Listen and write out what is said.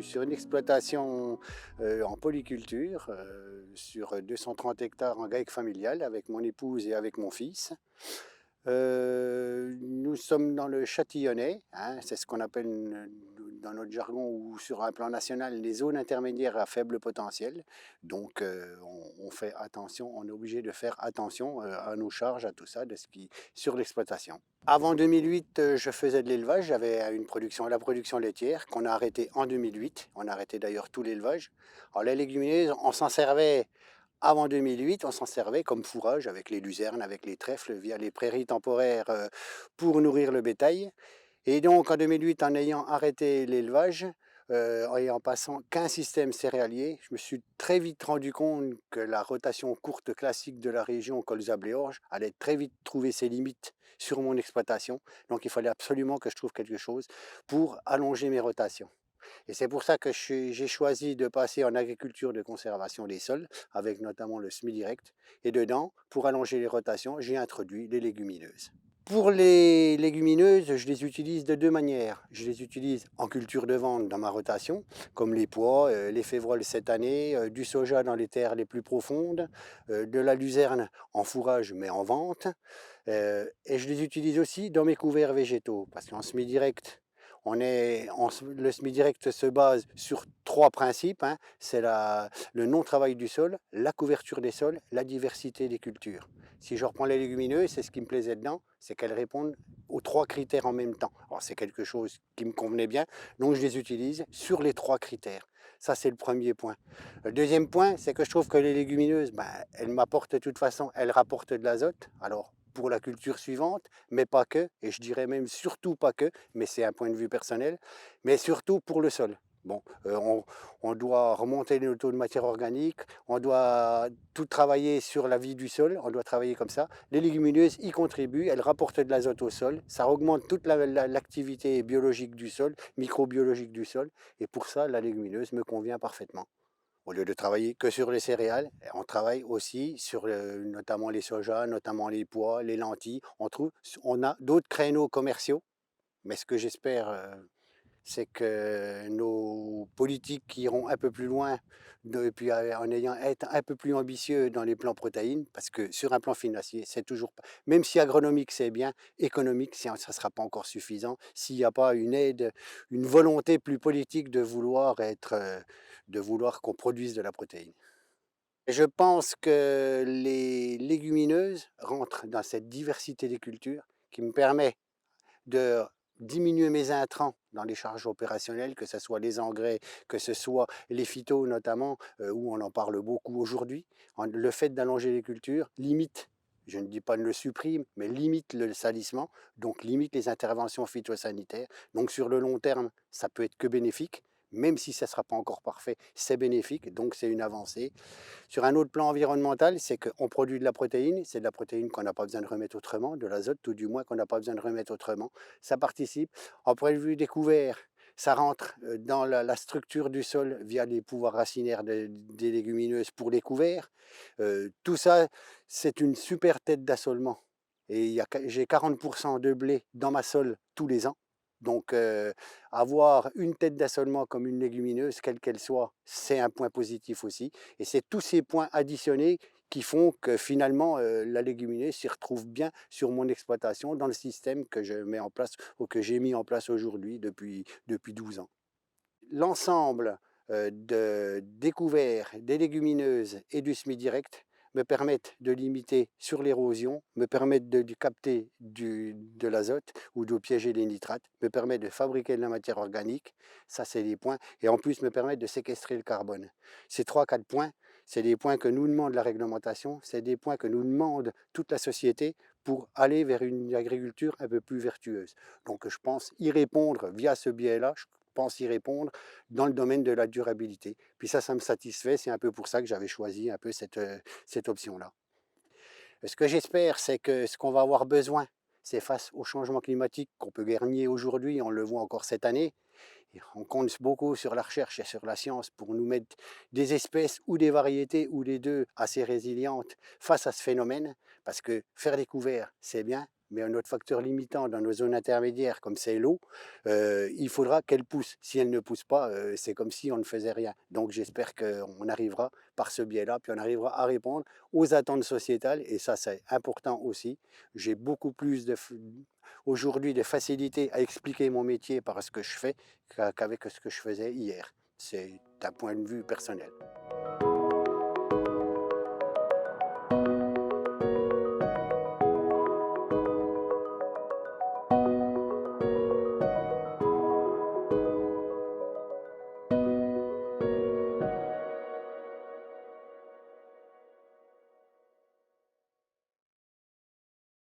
suis sur une exploitation en polyculture sur 230 hectares en GAEC familial avec mon épouse et avec mon fils. Nous sommes dans le Châtillonnais, hein, c'est ce qu'on appelle dans notre jargon ou sur un plan national les zones intermédiaires à faible potentiel. Donc on fait attention, on est obligé de faire attention à nos charges, à tout ça, de ce qui sur l'exploitation. Avant 2008, je faisais de l'élevage, j'avais une production, la production laitière qu'on a arrêtée en 2008. On a arrêté d'ailleurs tout l'élevage. Alors les légumineuses, on s'en servait avant 2008, on s'en servait comme fourrage avec les luzernes, avec les trèfles, via les prairies temporaires pour nourrir le bétail. Et donc en 2008, en ayant arrêté l'élevage, et en passant qu'un système céréalier, je me suis très vite rendu compte que la rotation courte classique de la région Colza-Bléorge allait très vite trouver ses limites sur mon exploitation. Donc il fallait absolument que je trouve quelque chose pour allonger mes rotations. Et c'est pour ça que j'ai choisi de passer en agriculture de conservation des sols, avec notamment le semi-direct. Et dedans, pour allonger les rotations, j'ai introduit les légumineuses. Pour les légumineuses, je les utilise de deux manières. Je les utilise en culture de vente dans ma rotation, comme les pois, les févroles cette année, du soja dans les terres les plus profondes, de la luzerne en fourrage mais en vente. Et je les utilise aussi dans mes couverts végétaux, parce qu'en semi-direct, le semi-direct se base sur trois principes, hein. C'est le non-travail du sol, la couverture des sols, la diversité des cultures. Si je reprends les légumineuses, c'est ce qui me plaisait dedans, c'est qu'elles répondent aux trois critères en même temps. Alors c'est quelque chose qui me convenait bien, donc je les utilise sur les trois critères. Ça, c'est le premier point. Le deuxième point, c'est que je trouve que les légumineuses, ben, elles m'apportent de toute façon, elles rapportent de l'azote. Alors, pour la culture suivante, mais pas que, et je dirais même surtout pas que, mais c'est un point de vue personnel, mais surtout pour le sol. Bon, on doit remonter nos taux de matière organique, on doit tout travailler sur la vie du sol, on doit travailler comme ça. Les légumineuses y contribuent, elles rapportent de l'azote au sol, ça augmente toute l'activité biologique du sol, microbiologique du sol, et pour ça, la légumineuse me convient parfaitement. Au lieu de travailler que sur les céréales, on travaille aussi sur notamment les sojas, notamment les pois, les lentilles. On a d'autres créneaux commerciaux, mais ce que j'espère, c'est que nos politiques iront un peu plus loin, puis en ayant été un peu plus ambitieux dans les plans protéines, parce que sur un plan financier, c'est toujours pas, même si agronomique c'est bien, économique, ça ne sera pas encore suffisant s'il n'y a pas une aide, une volonté plus politique de vouloir qu'on produise de la protéine. Et je pense que les légumineuses rentrent dans cette diversité des cultures qui me permet de diminuer mes intrants dans les charges opérationnelles, que ce soit les engrais, que ce soit les phytos notamment, où on en parle beaucoup aujourd'hui. Le fait d'allonger les cultures limite, je ne dis pas ne le supprime, mais limite le salissement, donc limite les interventions phytosanitaires. Donc sur le long terme, ça peut être que bénéfique. Même si ça ne sera pas encore parfait, c'est bénéfique, donc c'est une avancée. Sur un autre plan environnemental, c'est qu'on produit de la protéine, c'est de la protéine qu'on n'a pas besoin de remettre autrement, de l'azote tout du moins qu'on n'a pas besoin de remettre autrement. Ça participe. En point de vue découvert, ça rentre dans la structure du sol via les pouvoirs racinaires des légumineuses pour les couverts. Tout ça, c'est une super tête d'assolement. Et j'ai 40% de blé dans ma sole tous les ans. Donc, avoir une tête d'assolement comme une légumineuse, quelle qu'elle soit, c'est un point positif aussi. Et c'est tous ces points additionnés qui font que finalement, la légumineuse s'y retrouve bien sur mon exploitation, dans le système que je mets en place ou que j'ai mis en place aujourd'hui depuis 12 ans. L'ensemble de découverts des légumineuses et du semi-direct me permettent de limiter sur l'érosion, me permettent de capter de l'azote ou de piéger les nitrates, me permettent de fabriquer de la matière organique, ça c'est des points, et en plus me permettent de séquestrer le carbone. Ces 3-4 points, c'est des points que nous demande la réglementation, c'est des points que nous demande toute la société pour aller vers une agriculture un peu plus vertueuse. Donc je pense y répondre via ce biais-là, je pense y répondre dans le domaine de la durabilité. Puis ça me satisfait, c'est un peu pour ça que j'avais choisi un peu cette option-là. Ce que j'espère, c'est que ce qu'on va avoir besoin, c'est face au changement climatique qu'on peut guère nier aujourd'hui, on le voit encore cette année, On compte beaucoup sur la recherche et sur la science pour nous mettre des espèces ou des variétés ou les deux assez résilientes face à ce phénomène, parce que faire des couverts, c'est bien, mais un autre facteur limitant dans nos zones intermédiaires, comme c'est l'eau, il faudra qu'elle pousse. Si elle ne pousse pas, c'est comme si on ne faisait rien. Donc j'espère qu'on arrivera par ce biais-là, puis on arrivera à répondre aux attentes sociétales, et ça c'est important aussi. J'ai beaucoup plus aujourd'hui de facilité à expliquer mon métier par ce que je fais qu'avec ce que je faisais hier. C'est un point de vue personnel.